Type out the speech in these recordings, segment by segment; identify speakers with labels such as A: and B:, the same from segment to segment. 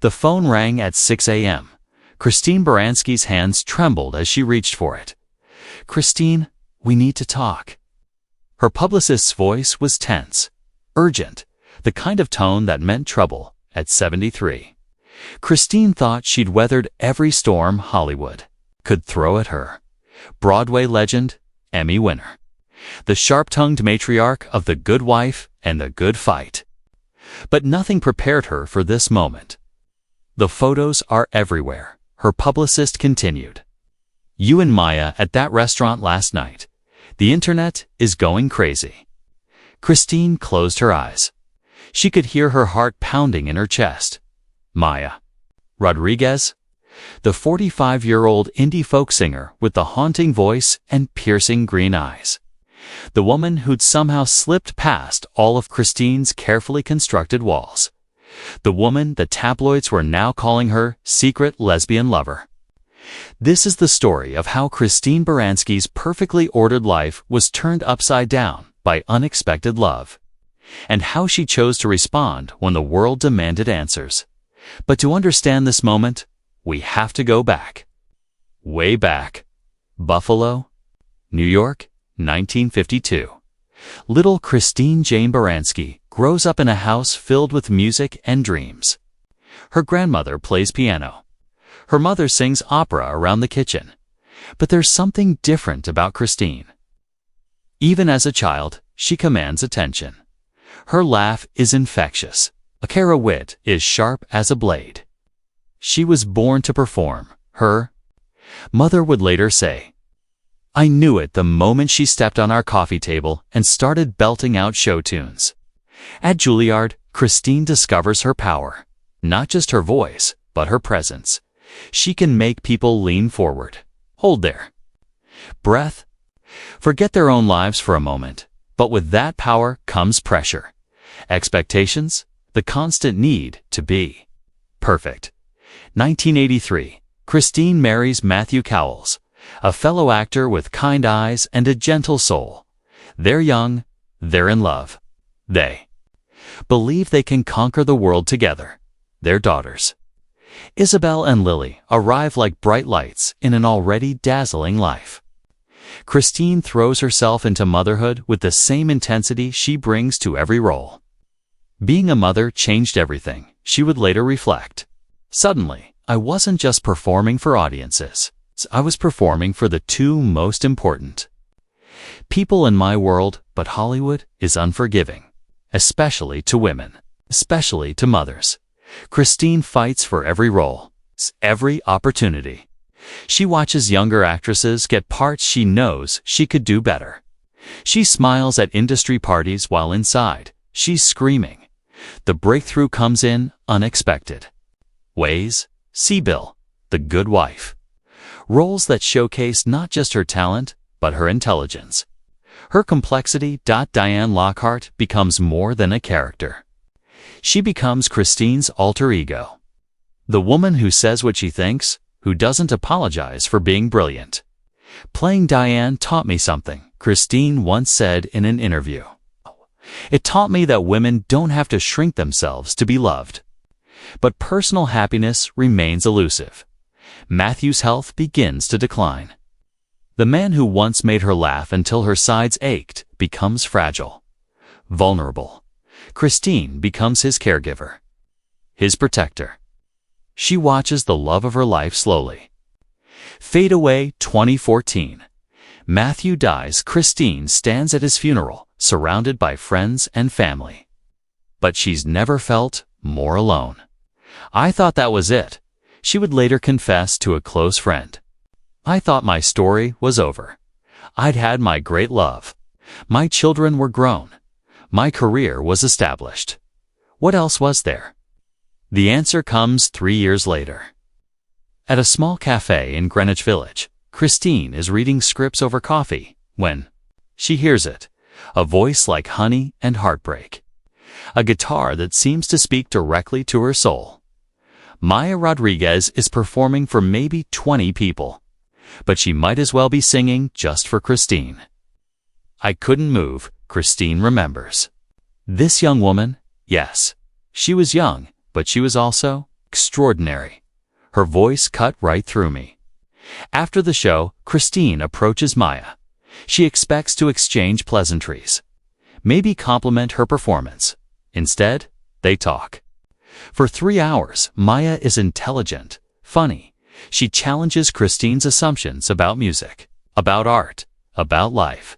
A: The phone rang at 6 a.m. Christine Baranski's hands trembled as she reached for it. "Christine, we need to talk." Her publicist's voice was tense, urgent, the kind of tone that meant trouble at 73. Christine thought she'd weathered every storm Hollywood could throw at her. Broadway legend, Emmy winner. The sharp-tongued matriarch of The Good Wife and The Good Fight. But nothing prepared her for this moment. "The photos are everywhere," her publicist continued. "You and Maya at that restaurant last night. The internet is going crazy." Christine closed her eyes. She could hear her heart pounding in her chest. Maya Rodriguez? The 45-year-old indie folk singer with the haunting voice and piercing green eyes. The woman who'd somehow slipped past all of Christine's carefully constructed walls. The woman the tabloids were now calling her secret lesbian lover. This is the story of how Christine Baranski's perfectly ordered life was turned upside down by unexpected love, and how she chose to respond when the world demanded answers. But to understand this moment, we have to go back. Way back. Buffalo, New York, 1952. Little Christine Jane Baranski grows up in a house filled with music and dreams. Her grandmother plays piano. Her mother sings opera around the kitchen. But there's something different about Christine. Even as a child, she commands attention. Her laugh is infectious. Her wit is sharp as a blade. She was born to perform, her mother would later say. "I knew it the moment she stepped on our coffee table and started belting out show tunes." At Juilliard, Christine discovers her power. Not just her voice, but her presence. She can make people lean forward, hold their breath, forget their own lives for a moment. But with that power comes pressure, expectations, the constant need to be perfect. 1983, Christine marries Matthew Cowles, a fellow actor with kind eyes and a gentle soul. They're young, they're in love. They believe they can conquer the world together. Their daughters, Isabel and Lily, arrive like bright lights in an already dazzling life. Christine throws herself into motherhood with the same intensity she brings to every role. "Being a mother changed everything," she would later reflect. "Suddenly, I wasn't just performing for audiences. I was performing for the two most important people in my world, but Hollywood is unforgiving, especially to women, especially to mothers." Christine fights for every role, every opportunity. She watches younger actresses get parts she knows she could do better. She smiles at industry parties while inside, she's screaming. The breakthrough comes in unexpected ways. Bill, The Good Wife. Roles that showcase not just her talent, but her intelligence. Her complexity. Diane Lockhart becomes more than a character. She becomes Christine's alter ego. The woman who says what she thinks, who doesn't apologize for being brilliant. "Playing Diane taught me something," Christine once said in an interview. "It taught me that women don't have to shrink themselves to be loved." But personal happiness remains elusive. Matthew's health begins to decline. The man who once made her laugh until her sides ached becomes fragile, vulnerable. Christine becomes his caregiver, his protector. She watches the love of her life slowly fade away. 2014. Matthew dies. Christine stands at his funeral, surrounded by friends and family. But she's never felt more alone. "I thought that was it," she would later confess to a close friend. "I thought my story was over. I'd had my great love. My children were grown. My career was established. What else was there?" The answer comes 3 years later. At a small cafe in Greenwich Village, Christine is reading scripts over coffee when she hears it, a voice like honey and heartbreak, a guitar that seems to speak directly to her soul. Maya Rodriguez is performing for maybe 20 people, but she might as well be singing just for Christine. "I couldn't move," Christine remembers. This young woman, yes, she was young, but she was also Extraordinary. Her voice cut right through me. After the show, Christine approaches Maya. She expects to exchange pleasantries. Maybe compliment her performance. Instead, they talk. For 3 hours, Maya is intelligent, funny. She challenges Christine's assumptions about music, about art, about life.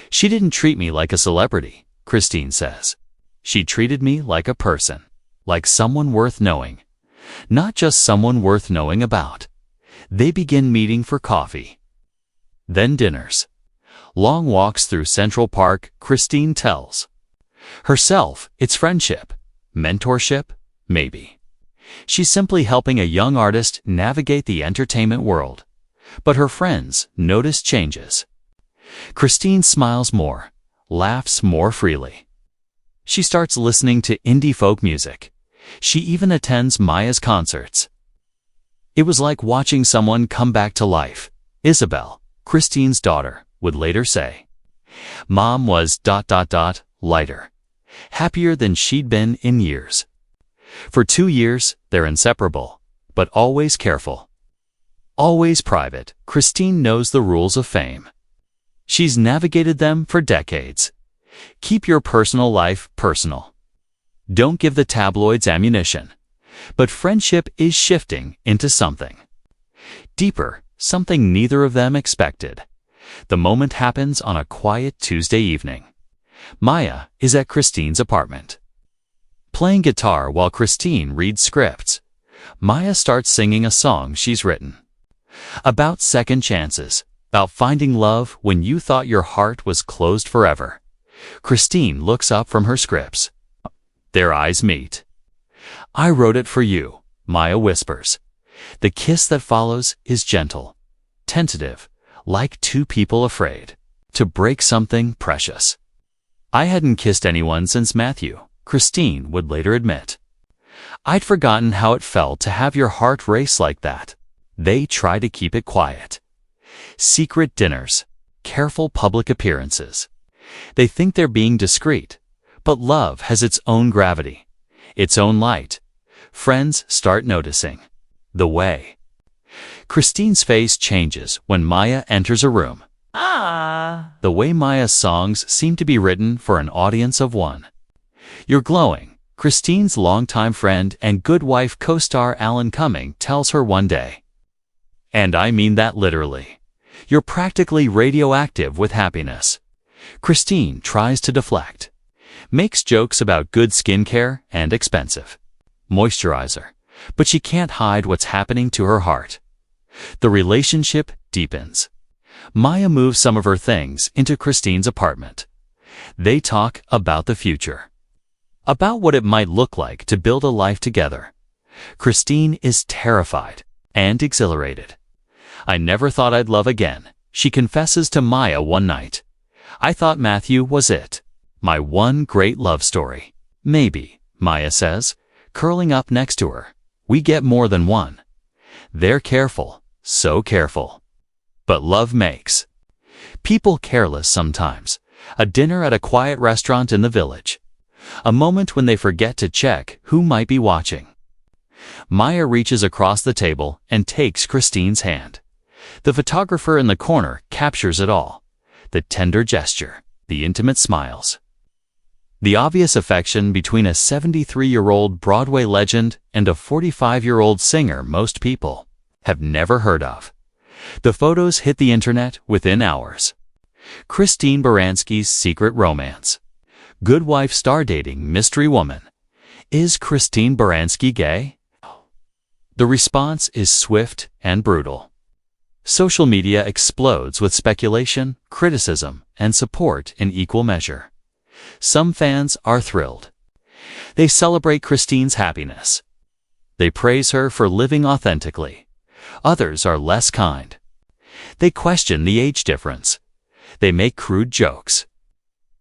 A: She didn't treat me like a celebrity, Christine says. She treated me like a person, like someone worth knowing. Not just someone worth knowing about. They begin meeting for coffee. Then dinners. Long walks through Central Park, Christine tells. Herself, it's friendship. Mentorship? Maybe. She's simply helping a young artist navigate the entertainment world. But her friends notice changes. Christine smiles more, laughs more freely. She starts listening to indie folk music. She even attends Maya's concerts. It was like watching someone come back to life. Isabel, Christine's daughter, would later say. Mom was ... lighter. Happier than she'd been in years. For 2 years, they're inseparable, but always careful. Always private, Christine knows the rules of fame. She's navigated them for decades. Keep your personal life personal. Don't give the tabloids ammunition. But friendship is shifting into something deeper, something neither of them expected. The moment happens on a quiet Tuesday evening. Maya is at Christine's apartment, playing guitar while Christine reads scripts. Maya starts singing a song she's written. About second chances, about finding love when you thought your heart was closed forever. Christine looks up from her scripts. Their eyes meet. I wrote it for you, Maya whispers. The kiss that follows is gentle, tentative, like two people afraid to break something precious. I hadn't kissed anyone since Matthew, Christine would later admit. I'd forgotten how it felt to have your heart race like that. They try to keep it quiet. Secret dinners, careful public appearances. They think they're being discreet, but love has its own gravity, its own light. Friends start noticing. The way. Christine's face changes when Maya enters a room. The way Maya's songs seem to be written for an audience of one. You're glowing, Christine's longtime friend and Good Wife co-star Alan Cumming tells her one day. And I mean that literally. You're practically radioactive with happiness. Christine tries to deflect. Makes jokes about good skincare and expensive moisturizer, but she can't hide what's happening to her heart. The relationship deepens. Maya moves some of her things into Christine's apartment. They talk about the future, about what it might look like to build a life together. Christine is terrified and exhilarated. I never thought I'd love again, she confesses to Maya one night. I thought Matthew was it. My one great love story. Maybe, Maya says, curling up next to her. We get more than one. They're careful, so careful. But love makes people careless sometimes. A dinner at a quiet restaurant in the village. A moment when they forget to check who might be watching. Maya reaches across the table and takes Christine's hand. The photographer in the corner captures it all. The tender gesture, the intimate smiles. The obvious affection between a 73-year-old Broadway legend and a 45-year-old singer most people have never heard of. The photos hit the internet within hours. Christine Baranski's secret romance. Good Wife star dating mystery woman. Is Christine Baranski gay? The response is swift and brutal. Social media explodes with speculation, criticism, and support in equal measure. Some fans are thrilled. They celebrate Christine's happiness. They praise her for living authentically. Others are less kind. They question the age difference. They make crude jokes.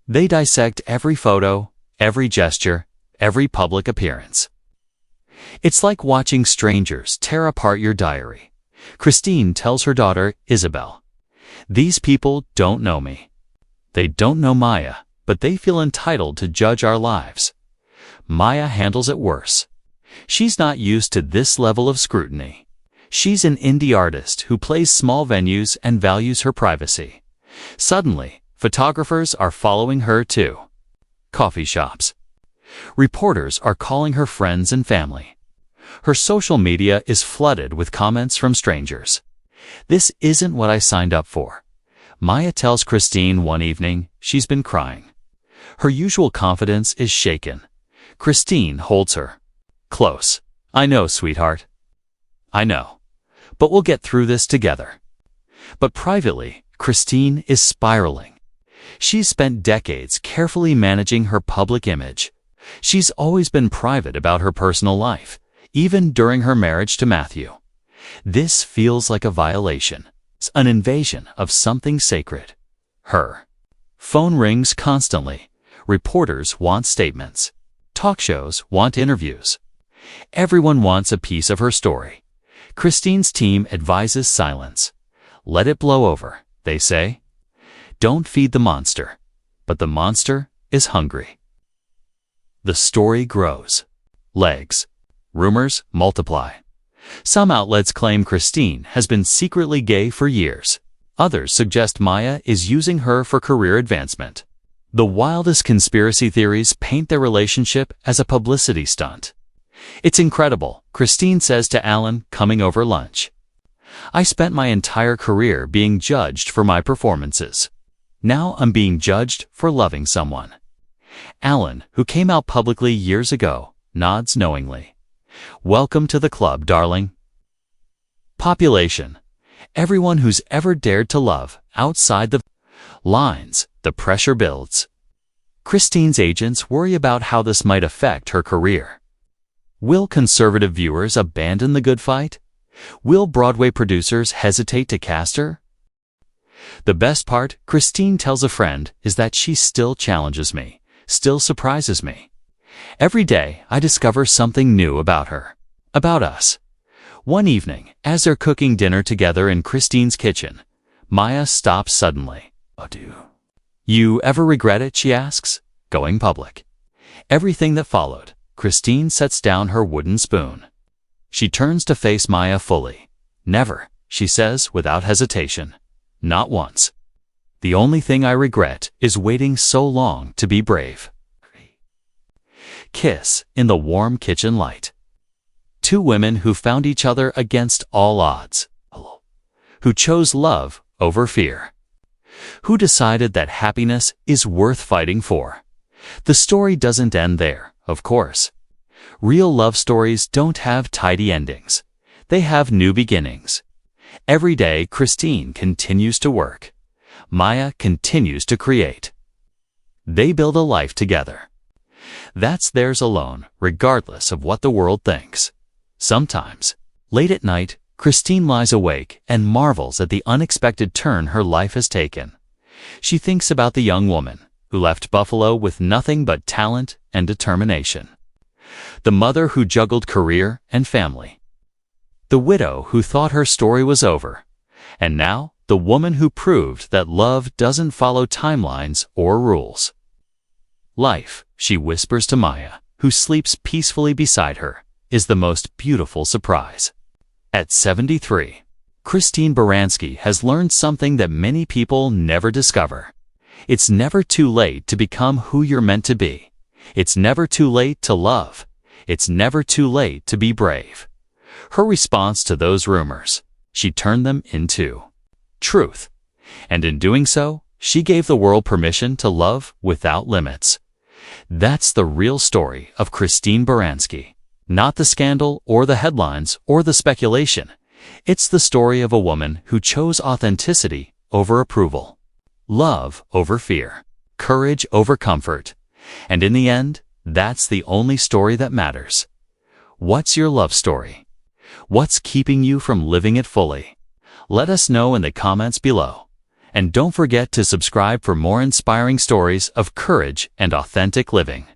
A: They dissect every photo, every gesture, every public appearance. It's like watching strangers tear apart your diary. Christine tells her daughter, Isabel, "These people don't know me. They don't know Maya, but they feel entitled to judge our lives." Maya handles it worse. She's not used to this level of scrutiny. She's an indie artist who plays small venues and values her privacy. Suddenly, photographers are following her too. Coffee shops. Reporters are calling her friends and family. Her social media is flooded with comments from strangers. This isn't what I signed up for. Maya tells Christine one evening she's been crying. Her usual confidence is shaken. Christine holds her close. I know, sweetheart. I know. But we'll get through this together. But privately, Christine is spiraling. She's spent decades carefully managing her public image. She's always been private about her personal life, even during her marriage to Matthew. This feels like a violation, an invasion of something sacred. Her phone rings constantly. Reporters want statements. Talk shows want interviews. Everyone wants a piece of her story. Christine's team advises silence. Let it blow over, they say. Don't feed the monster. But the monster is hungry. The story grows. Legs. Rumors multiply. Some outlets claim Christine has been secretly gay for years. Others suggest Maya is using her for career advancement. The wildest conspiracy theories paint their relationship as a publicity stunt. It's incredible, Christine says to Alan coming over lunch. I spent my entire career being judged for my performances. Now I'm being judged for loving someone. Alan, who came out publicly years ago, nods knowingly. Welcome to the club, darling. Population. Everyone who's ever dared to love outside the lines, the pressure builds. Christine's agents worry about how this might affect her career. Will conservative viewers abandon the good fight? Will Broadway producers hesitate to cast her? The best part, Christine tells a friend, is that she still challenges me, still surprises me. Every day, I discover something new about her, about us. One evening, as they're cooking dinner together in Christine's kitchen, Maya stops suddenly. Oh, do you ever regret it, she asks, going public. Everything that followed, Christine sets down her wooden spoon. She turns to face Maya fully. Never, she says without hesitation. Not once. The only thing I regret is waiting so long to be brave. Kiss in the warm kitchen light. Two women who found each other against all odds. Who chose love over fear. Who decided that happiness is worth fighting for. The story doesn't end there, of course. Real love stories don't have tidy endings. They have new beginnings. Every day, Christine continues to work. Maya continues to create. They build a life together. That's theirs alone, regardless of what the world thinks. Sometimes, late at night, Christine lies awake and marvels at the unexpected turn her life has taken. She thinks about the young woman who left Buffalo with nothing but talent and determination. The mother who juggled career and family. The widow who thought her story was over. And now, the woman who proved that love doesn't follow timelines or rules. Life, she whispers to Maya, who sleeps peacefully beside her, is the most beautiful surprise. At 73, Christine Baranski has learned something that many people never discover. It's never too late to become who you're meant to be. It's never too late to love. It's never too late to be brave. Her response to those rumors, she turned them into truth. And in doing so, she gave the world permission to love without limits. That's the real story of Christine Baranski. Not the scandal or the headlines or the speculation. It's the story of a woman who chose authenticity over approval, love over fear, courage over comfort. And in the end, that's the only story that matters. What's your love story? What's keeping you from living it fully? Let us know in the comments below. And don't forget to subscribe for more inspiring stories of courage and authentic living.